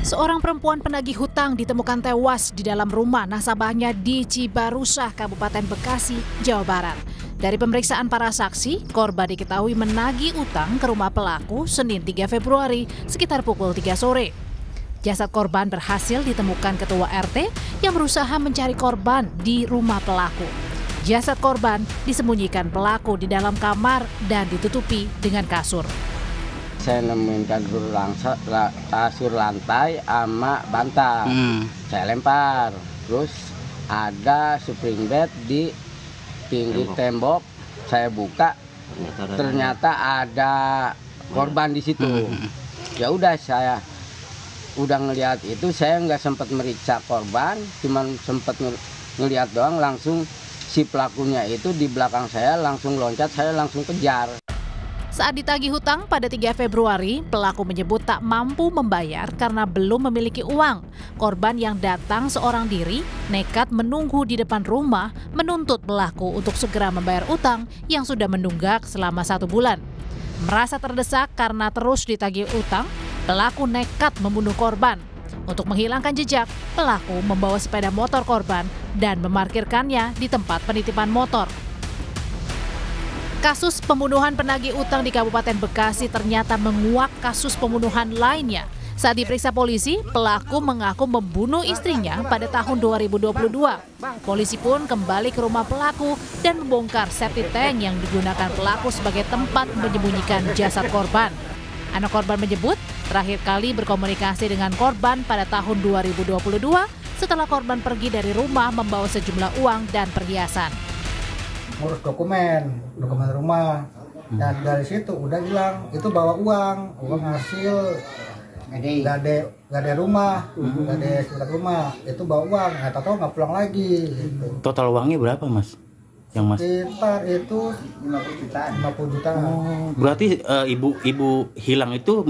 Seorang perempuan penagih hutang ditemukan tewas di dalam rumah nasabahnya di Cibarusah, Kabupaten Bekasi, Jawa Barat. Dari pemeriksaan para saksi, korban diketahui menagih utang ke rumah pelaku Senin 3 Februari sekitar pukul 3 sore. Jasad korban berhasil ditemukan ketua RT yang berusaha mencari korban di rumah pelaku. Jasad korban disembunyikan pelaku di dalam kamar dan ditutupi dengan kasur. Saya nemuin kasur lantai sama bantal. Saya lempar. Terus ada spring bed di pinggir tembok. Saya buka, ternyata ada korban di situ. Ya udah, saya udah ngelihat itu, saya nggak sempat meriksa korban, cuman sempat ngelihat doang. Langsung si pelakunya itu di belakang saya langsung loncat, saya langsung kejar. Saat ditagih hutang pada 3 Februari, pelaku menyebut tak mampu membayar karena belum memiliki uang. Korban yang datang seorang diri nekat menunggu di depan rumah menuntut pelaku untuk segera membayar utang yang sudah menunggak selama 1 bulan. Merasa terdesak karena terus ditagih utang, pelaku nekat membunuh korban. Untuk menghilangkan jejak, pelaku membawa sepeda motor korban dan memarkirkannya di tempat penitipan motor. Kasus pembunuhan penagih utang di Kabupaten Bekasi ternyata menguak kasus pembunuhan lainnya. Saat diperiksa polisi, pelaku mengaku membunuh istrinya pada tahun 2022. Polisi pun kembali ke rumah pelaku dan membongkar septic tank yang digunakan pelaku sebagai tempat menyembunyikan jasad korban. Anak korban menyebut terakhir kali berkomunikasi dengan korban pada tahun 2022 setelah korban pergi dari rumah membawa sejumlah uang dan perhiasan. Ngurus dokumen rumah, dan dari situ udah hilang. Itu bawa uang hasil nggak ada rumah, nggak ada surat rumah. Itu bawa uang, nggak tahu nggak pulang lagi. Gitu. Total uangnya berapa, Mas? Yang Mas? Sekitar itu 50 jutaan. Oh, berarti ibu hilang itu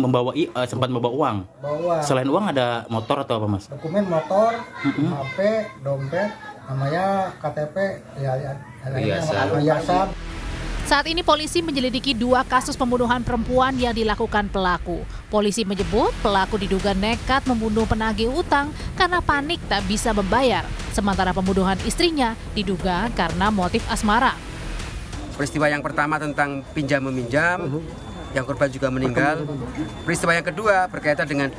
sempat membawa uang. Bawa uang. Selain uang ada motor atau apa, Mas? Dokumen motor, HP, dompet, namanya KTP, hiasan. Saat ini polisi menyelidiki 2 kasus pembunuhan perempuan yang dilakukan pelaku. Polisi menyebut pelaku diduga nekat membunuh penagih utang karena panik tak bisa membayar. Sementara pembunuhan istrinya diduga karena motif asmara. Peristiwa yang pertama tentang pinjam-meminjam, yang korban juga meninggal. Peristiwa yang kedua berkaitan dengan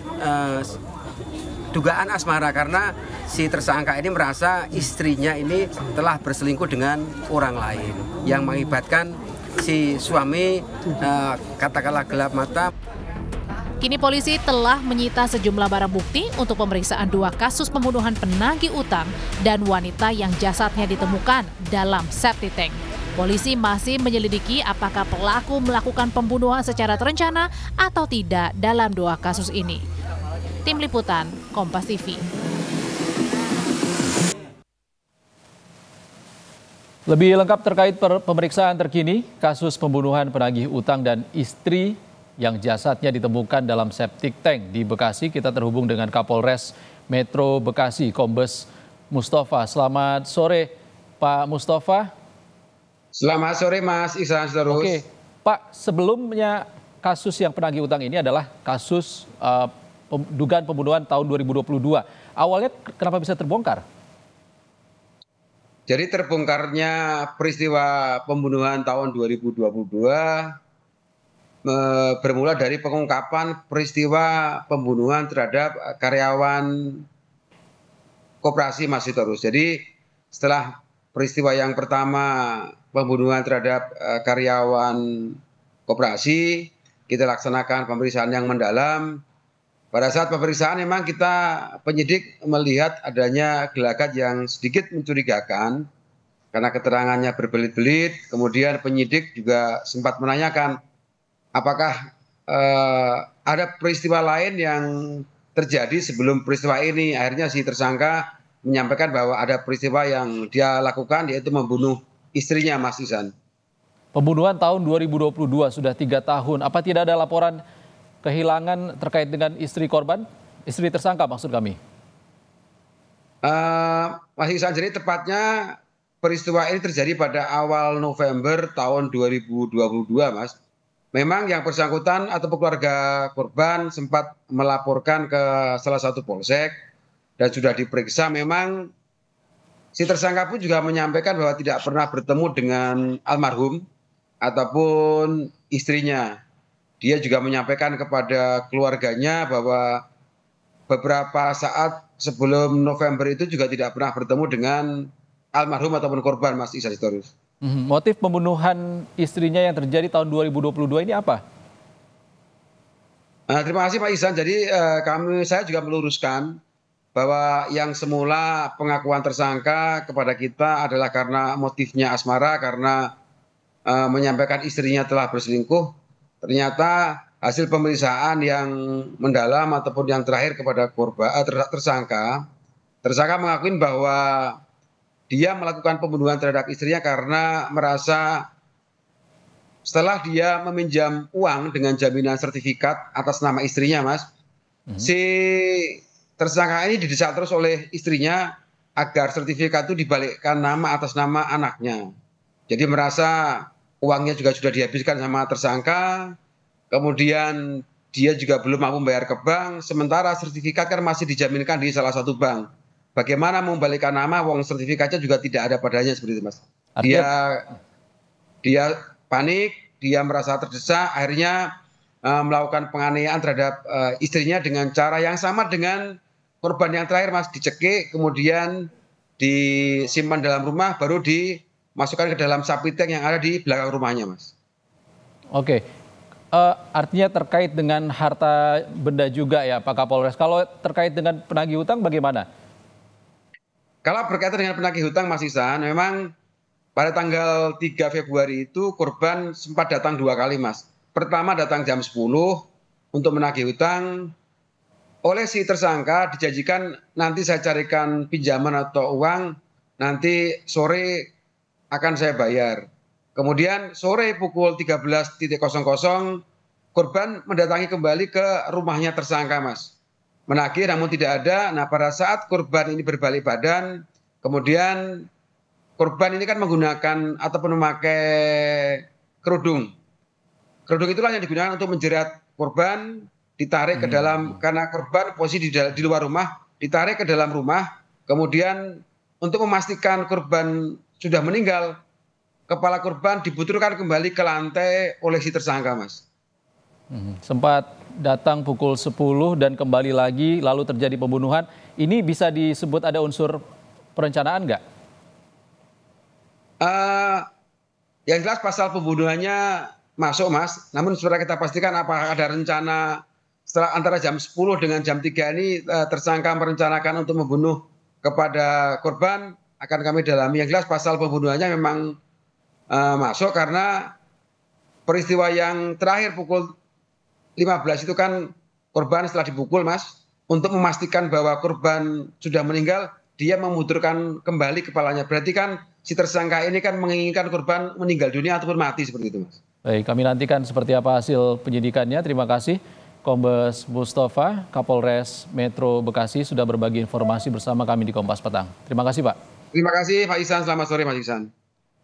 dugaan asmara karena si tersangka ini merasa istrinya ini telah berselingkuh dengan orang lain yang mengakibatkan si suami katakanlah gelap mata. Kini polisi telah menyita sejumlah barang bukti untuk pemeriksaan 2 kasus pembunuhan penagih utang dan wanita yang jasadnya ditemukan dalam septic tank. Polisi masih menyelidiki apakah pelaku melakukan pembunuhan secara terencana atau tidak dalam 2 kasus ini. Tim Liputan, Kompas TV. Lebih lengkap terkait pemeriksaan terkini kasus pembunuhan penagih utang dan istri yang jasadnya ditemukan dalam septic tank di Bekasi, kita terhubung dengan Kapolres Metro Bekasi, Kombes Mustafa. Selamat sore, Pak Mustafa. Selamat sore, Mas Ihsan Terus. Oke, Pak, sebelumnya kasus yang penagih utang ini adalah kasus dugaan pembunuhan tahun 2022. Awalnya kenapa bisa terbongkar? Jadi terbongkarnya peristiwa pembunuhan tahun 2022 bermula dari pengungkapan peristiwa pembunuhan terhadap karyawan koperasi Mas Terus. Jadi setelah peristiwa yang pertama pembunuhan terhadap karyawan koperasi, kita laksanakan pemeriksaan yang mendalam. Pada saat pemeriksaan memang kita penyidik melihat adanya gelagat yang sedikit mencurigakan karena keterangannya berbelit-belit. Kemudian penyidik juga sempat menanyakan apakah ada peristiwa lain yang terjadi sebelum peristiwa ini. Akhirnya si tersangka menyampaikan bahwa ada peristiwa yang dia lakukan, yaitu membunuh istrinya, Mas Ihsan. Pembunuhan tahun 2022 sudah 3 tahun. Apa tidak ada laporan kehilangan terkait dengan istri korban? Istri tersangka maksud kami. Mas Ihsan, jadi tepatnya peristiwa ini terjadi pada awal November tahun 2022, Mas. memang yang bersangkutan atau keluarga korban sempat melaporkan ke salah satu polsek dan sudah diperiksa. Memang si tersangka pun juga menyampaikan bahwa tidak pernah bertemu dengan almarhum ataupun istrinya. Dia juga menyampaikan kepada keluarganya bahwa beberapa saat sebelum November itu juga tidak pernah bertemu dengan almarhum ataupun korban, Mas Ihsan Sitorus. Motif pembunuhan istrinya yang terjadi tahun 2022 ini apa? Terima kasih Pak Ihsan. Jadi saya juga meluruskan bahwa yang semula pengakuan tersangka kepada kita adalah karena motifnya asmara, karena menyampaikan istrinya telah berselingkuh. Ternyata hasil pemeriksaan yang mendalam ataupun yang terakhir kepada tersangka mengakui bahwa dia melakukan pembunuhan terhadap istrinya karena merasa setelah dia meminjam uang dengan jaminan sertifikat atas nama istrinya, Mas, si tersangka ini didesak terus oleh istrinya agar sertifikat itu dibalikkan nama atas nama anaknya. Jadi merasa uangnya juga sudah dihabiskan sama tersangka, kemudian dia juga belum mampu membayar ke bank, sementara sertifikat kan masih dijaminkan di salah satu bank. Bagaimana membalikkan nama, uang sertifikatnya juga tidak ada padanya, seperti itu, Mas. Dia panik, dia merasa terdesak, akhirnya melakukan penganiayaan terhadap istrinya dengan cara yang sama dengan korban yang terakhir, Mas. Dicekik, kemudian disimpan dalam rumah, baru dimasukkan ke dalam sapi tank yang ada di belakang rumahnya, Mas. Oke, artinya terkait dengan harta benda juga ya Pak Kapolres. Kalau terkait dengan penagih hutang bagaimana? Kalau berkaitan dengan penagih hutang, Mas Ihsan, memang pada tanggal 3 Februari itu korban sempat datang 2 kali, Mas. Pertama datang jam 10 untuk menagih hutang. Oleh si tersangka dijanjikan nanti saya carikan pinjaman atau uang, nanti sore akan saya bayar. Kemudian sore pukul 13.00 korban mendatangi kembali ke rumahnya tersangka, Mas. Menagih namun tidak ada. Nah, pada saat korban ini berbalik badan, kemudian korban ini kan menggunakan ataupun memakai kerudung. Kerudung itulah yang digunakan untuk menjerat korban, ditarik ke dalam, karena korban posisi di luar rumah, ditarik ke dalam rumah, kemudian untuk memastikan korban sudah meninggal, kepala korban dibuturkan kembali ke lantai oleh si tersangka, Mas. Sempat datang pukul 10 dan kembali lagi, lalu terjadi pembunuhan. Ini bisa disebut ada unsur perencanaan nggak? Yang jelas pasal pembunuhannya masuk, Mas. Namun sudah kita pastikan apakah ada rencana setelah antara jam 10 dengan jam 3 ini tersangka merencanakan untuk membunuh kepada korban, akan kami dalami. Yang jelas pasal pembunuhannya memang masuk karena peristiwa yang terakhir pukul 15 itu kan korban setelah dipukul, Mas, untuk memastikan bahwa korban sudah meninggal, dia memudurkan kembali kepalanya. Berarti kan si tersangka ini kan menginginkan korban meninggal dunia ataupun mati, seperti itu, Mas. Baik, kami nantikan seperti apa hasil penyidikannya. Terima kasih Kombes Mustafa, Kapolres Metro Bekasi sudah berbagi informasi bersama kami di Kompas Petang. Terima kasih, Pak. Terima kasih Pak Ihsan, selamat sore Mas Ihsan.